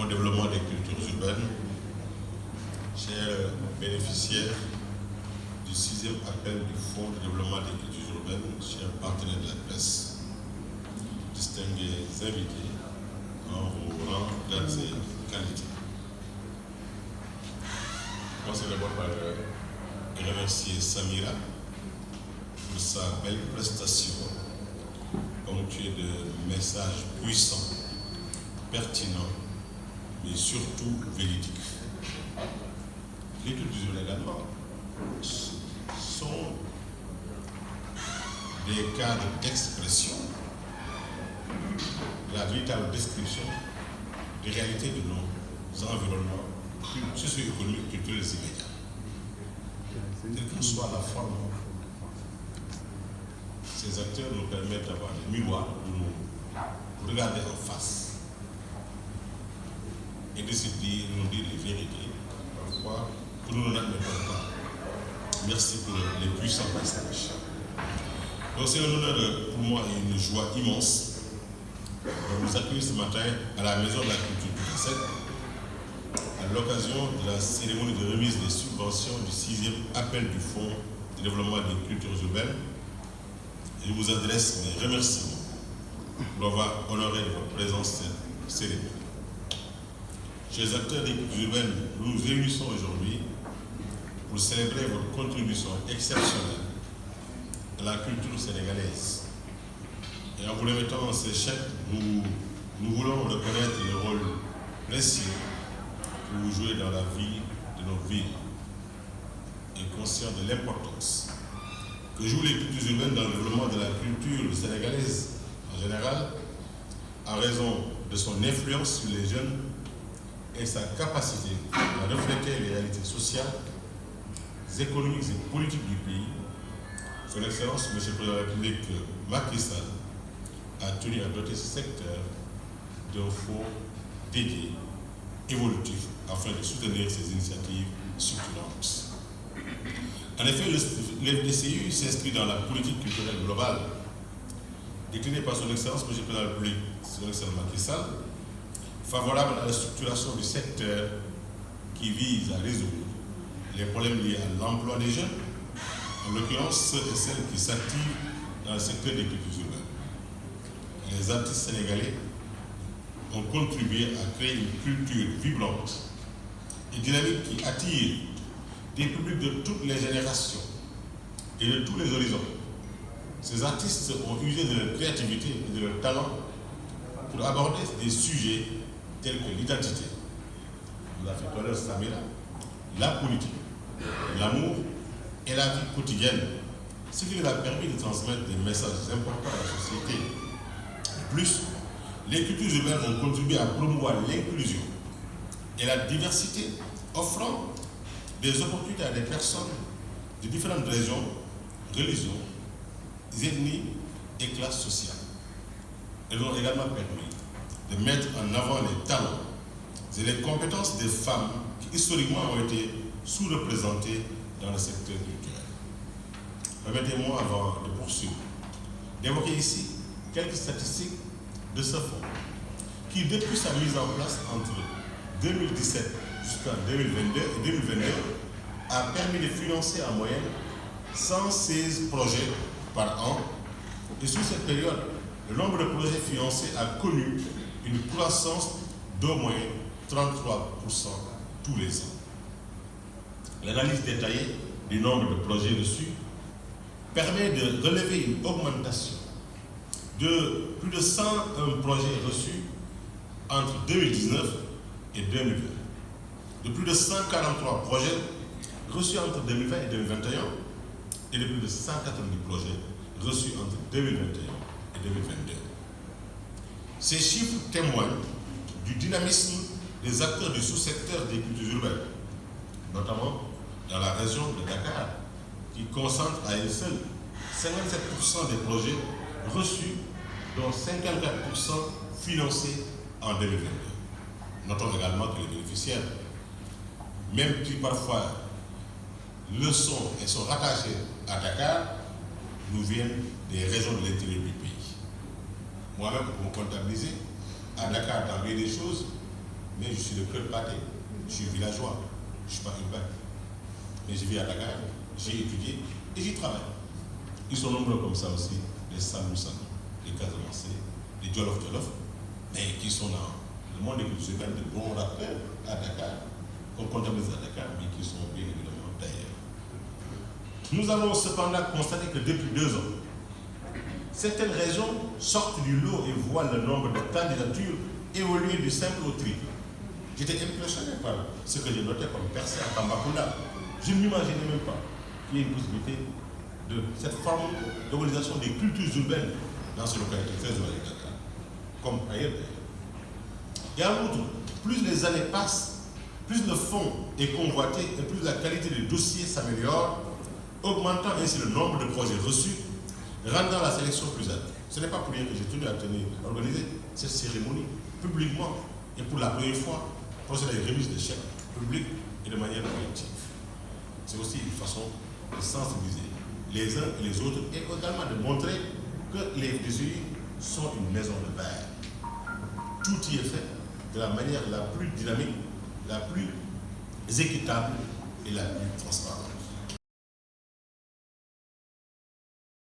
Fonds de développement des cultures urbaines, chers bénéficiaires du 6e appel du Fonds de développement des cultures urbaines, chers partenaires de la presse, distingués invités en vos rangs, grades et qualités. Moi, c'est d'abord par remercier Samira pour sa belle prestation, ponctuée de messages puissants, pertinents, mais surtout véridiques. Les cultures également sont des cadres d'expression, de la véritable description des réalités de nos environnements socio-économiques, culturels et immédiats. Quelle que soit la forme, ces acteurs nous permettent d'avoir des miroirs pour nous regarder en face et de se dire, nous dire les vérités, parfois, pour nous n'admettons pas. Merci pour les puissants messages. Donc c'est un honneur pour moi et une joie immense de vous accueillir ce matin à la Maison de la Culture du 17 à l'occasion de la cérémonie de remise des subventions du 6e appel du Fonds de développement des cultures urbaines. Et je vous adresse mes remerciements pour avoir honoré de votre présence cette cérémonie. Chers acteurs des cultures urbaines, nous nous réunissons aujourd'hui pour célébrer votre contribution exceptionnelle à la culture sénégalaise. Et en vous remettant ces chèques, nous voulons reconnaître le rôle précieux que vous jouez dans la vie de nos villes et conscient de l'importance que jouent les cultures urbaines dans le développement de la culture sénégalaise en général, en raison de son influence sur les jeunes et sa capacité à refléter les réalités sociales, économiques et politiques du pays. Son Excellence, M. le Président de la République Macky Sall, a tenu à doter ce secteur d'un fonds dédié, évolutif, afin de soutenir ces initiatives structurantes. En effet, le FDCU s'inscrit dans la politique culturelle globale déclinée par son Excellence, M. le Président de la République, son Excellence Macky Sall, favorable à la structuration du secteur qui vise à résoudre les problèmes liés à l'emploi des jeunes, en l'occurrence ceux et celles qui s'activent dans le secteur des cultures urbaines. Les artistes sénégalais ont contribué à créer une culture vibrante et dynamique qui attire des publics de toutes les générations et de tous les horizons. Ces artistes ont usé de leur créativité et de leur talent pour aborder des sujets tels que l'identité, vous l'avez fait tout à l'heure, Samira, la politique, l'amour et la vie quotidienne, ce qui leur a permis de transmettre des messages importants à la société. De plus, les cultures urbaines ont contribué à promouvoir l'inclusion et la diversité, offrant des opportunités à des personnes de différentes régions, religions, ethnies et classes sociales. Elles ont également permis de mettre en avant les talents et les compétences des femmes qui historiquement ont été sous-représentées dans le secteur culturel. Permettez-moi, avant de poursuivre, d'évoquer ici quelques statistiques de ce fonds, qui depuis sa mise en place entre 2017 jusqu'en 2022 et 2022 a permis de financer en moyenne 116 projets par an. Et sur cette période, le nombre de projets financés a connu une croissance d'au moins 33% tous les ans. L'analyse détaillée du nombre de projets reçus permet de relever une augmentation de plus de 101 projets reçus entre 2019 et 2020, de plus de 143 projets reçus entre 2020 et 2021 et de plus de 190 projets reçus entre 2021 et 2022. Ces chiffres témoignent du dynamisme des acteurs du sous-secteur des cultures urbaines, notamment dans la région de Dakar, qui concentre à elle seule 57% des projets reçus, dont 54% financés en 2022. Notons également que les bénéficiaires, même qui parfois le sont et sont rattachés à Dakar, nous viennent des régions de l'intérieur du pays. Moi-même, pour me comptabiliser, à Dakar, dans bien des choses, mais je suis de Creux de Pâté, je suis villageois, je ne suis pas urbain. Mais je vis à Dakar, j'ai étudié et j'y travaille. Ils sont nombreux comme ça aussi, les Salou Salou, les Casamançais, les Jolof Jolof, mais qui sont dans le monde des cultures urbaines, de bons rappeurs à Dakar, qu'on comptabilise à Dakar, mais qui sont bien évidemment d'ailleurs. Nous avons cependant constaté que depuis 2 ans, certaines régions sortent du lot et voient le nombre de candidatures évoluer du simple au triple. J'étais impressionné par ce que j'ai noté comme percée à Tambacounda. Je ne m'imaginais même pas qu'il y ait une possibilité de cette forme d'organisation des cultures urbaines dans ces localités très éloignées de Dakar, comme ailleurs d'ailleurs. Et en outre, plus les années passent, plus le fonds est convoité et plus la qualité des dossiers s'améliore, augmentant ainsi le nombre de projets reçus, rendant la sélection plus ardue. Ce n'est pas pour rien que j'ai tenu à organiser cette cérémonie publiquement et pour la première fois, procéder à une remise de chèques publics et de manière collective. C'est aussi une façon de sensibiliser les uns et les autres et également de montrer que les désirs sont une maison de verre. Tout y est fait de la manière la plus dynamique, la plus équitable et la plus transparente.